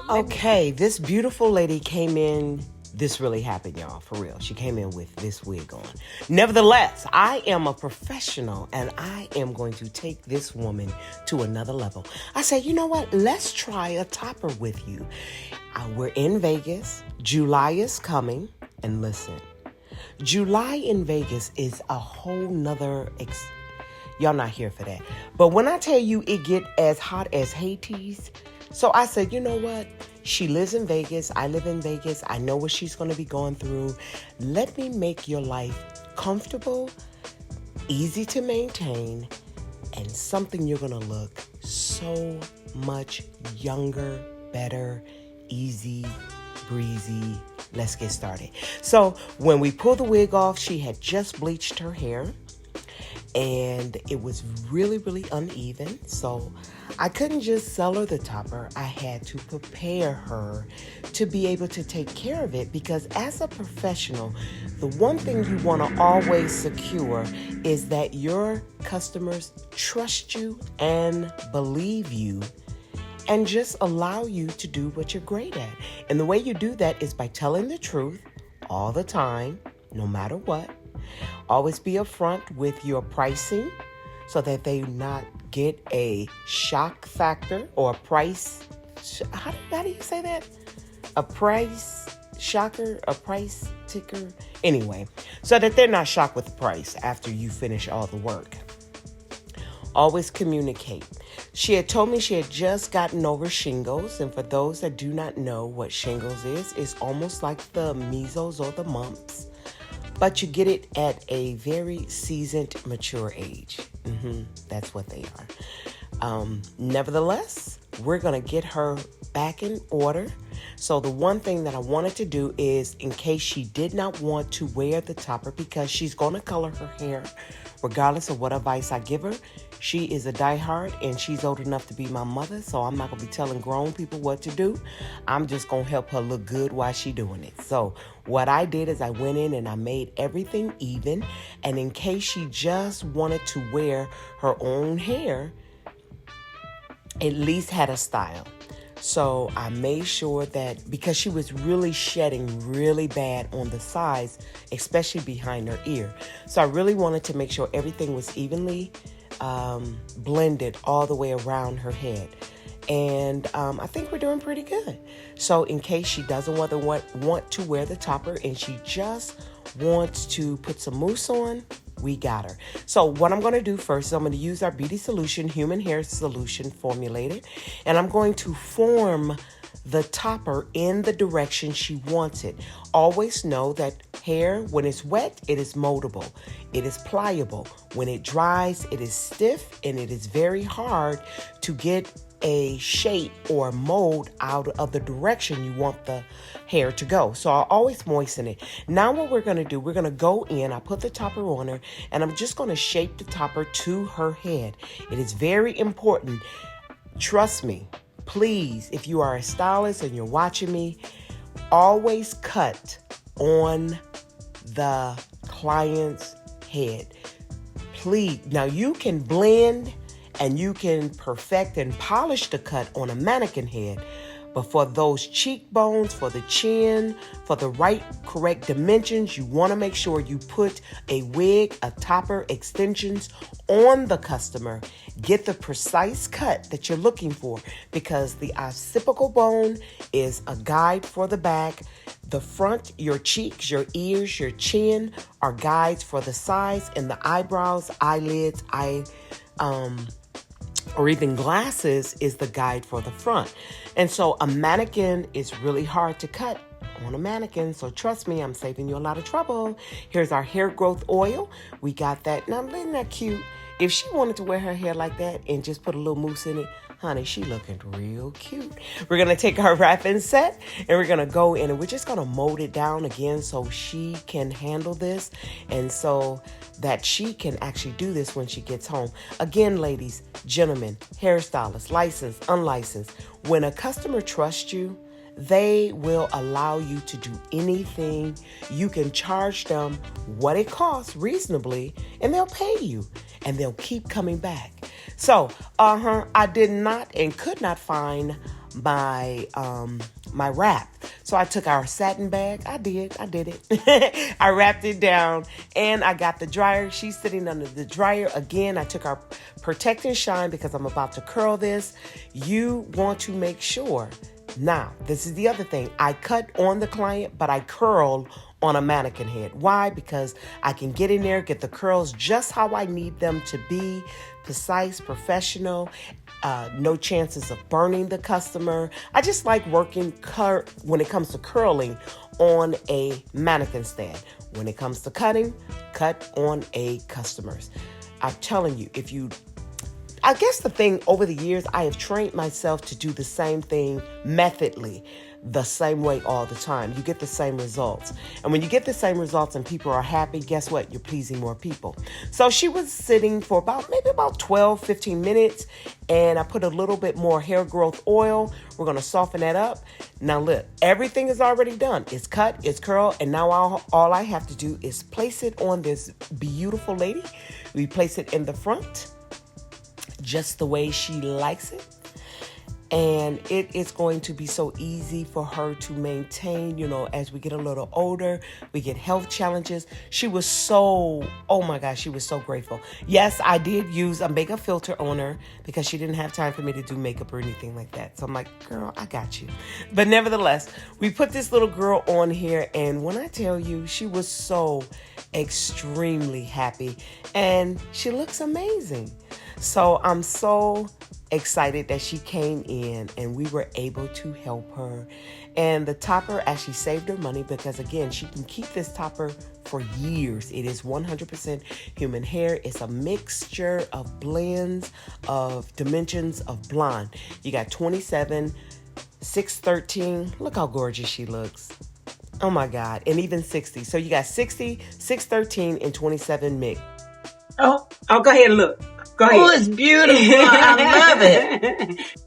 Okay, this beautiful lady came in. This really happened, y'all, for real. She came in with this wig on. Nevertheless, I am a professional and I am going to take this woman to another level. I said, you know what? Let's try a topper with you. We're in Vegas. July is coming. And listen, July in Vegas is a whole nother y'all not here for that. But when I tell you it get as hot as Hades, so I said, you know what? She lives in Vegas. I live in Vegas. I know what she's going to be going through. Let me make your life comfortable, easy to maintain, and something you're going to look so much younger, better, easy, breezy. Let's get started. So when we pulled the wig off, she had just bleached her hair. And it was really, really uneven. So I couldn't just sell her the topper. I had to prepare her to be able to take care of it, because as a professional, the one thing you want to always secure is that your customers trust you and believe you and just allow you to do what you're great at. And the way you do that is by telling the truth all the time, no matter what. Always be upfront with your pricing so that they not get a shock factor or a price. How do you say that? A price shocker, a price ticker. Anyway, so that they're not shocked with the price after you finish all the work. Always communicate. She had told me she had just gotten over shingles. And for those that do not know what shingles is, it's almost like the measles or the mumps. But you get it at a very seasoned, mature age. That's what they are. Nevertheless, we're going to get her back in order. So the one thing that I wanted to do is, in case she did not want to wear the topper, because she's going to color her hair regardless of what advice I give her. She is a diehard and she's old enough to be my mother, so I'm not going to be telling grown people what to do. I'm just going to help her look good while she's doing it. So what I did is I went in and I made everything even. And in case she just wanted to wear her own hair, at least had a style. So I made sure that, because she was really shedding really bad on the sides, especially behind her ear. So I really wanted to make sure everything was evenly blended all the way around her head. And I think we're doing pretty good. So in case she doesn't want to wear the topper and she just wants to put some mousse on, we got her. So what I'm going to do first is I'm going to use our Beauty Solution Human Hair Solution formulated. And I'm going to form the topper in the direction she wants it. Always know that hair, when it's wet, it is moldable. It is pliable. When it dries, it is stiff and it is very hard to get a shape or mold out of the direction you want the hair to go. So I'll always moisten it. Now what we're going to do, we're going to go in, I put the topper on her, and I'm just going to shape the topper to her head. It is very important. Trust me, please, if you are a stylist and you're watching me, always cut on the client's head. Please. Now you can blend and you can perfect and polish the cut on a mannequin head. But for those cheekbones, for the chin, for the right correct dimensions, you want to make sure you put a wig, a topper, extensions on the customer. Get the precise cut that you're looking for, because the occipital bone is a guide for the back. The front, your cheeks, your ears, your chin are guides for the sides, and the eyebrows, eyelids, or even glasses is the guide for the front. And so a mannequin is really hard to cut on a mannequin. So trust me, I'm saving you a lot of trouble. Here's our hair growth oil. We got that. Now, isn't that cute? If she wanted to wear her hair like that and just put a little mousse in it, honey, she looking real cute. We're going to take our wrapping set and we're going to go in and we're just going to mold it down again so she can handle this and so that she can actually do this when she gets home. Again, ladies, gentlemen, hairstylists, licensed, unlicensed, when a customer trusts you, they will allow you to do anything. You can charge them what it costs reasonably and they'll pay you and they'll keep coming back. So, I did not and could not find my wrap. So I took our satin bag. I did it. I wrapped it down and I got the dryer. She's sitting under the dryer. Again, I took our Protect and Shine because I'm about to curl this. You want to make sure. Now, this is the other thing. I cut on the client, but I curl on a mannequin head. Why? Because I can get in there, get the curls just how I need them to be, precise, professional, no chances of burning the customer. I just like working when it comes to curling on a mannequin stand. When it comes to cutting, cut on a customer's. I'm telling you, I guess the thing over the years, I have trained myself to do the same thing methodically, the same way all the time. You get the same results. And when you get the same results and people are happy, guess what? You're pleasing more people. So she was sitting for maybe about 12, 15 minutes. And I put a little bit more hair growth oil. We're going to soften that up. Now look, everything is already done. It's cut, it's curled. And now all I have to do is place it on this beautiful lady. We place it in the front, just the way she likes it. And it is going to be so easy for her to maintain, as we get a little older, we get health challenges. She was oh my gosh, she was so grateful. Yes, I did use a makeup filter on her because she didn't have time for me to do makeup or anything like that. So I'm like, girl, I got you. But nevertheless, we put this little girl on here. And when I tell you, she was so extremely happy and she looks amazing. So I'm so excited that she came in and we were able to help her. And the topper actually saved her money because, again, she can keep this topper for years. It is 100% human hair. It's a mixture of blends of dimensions of blonde. You got 27, 613. Look how gorgeous she looks. Oh my God. And even 60. So you got 60, 613, and 27 mix. Oh, go ahead and look. Go ahead. Oh, it's beautiful. I love it.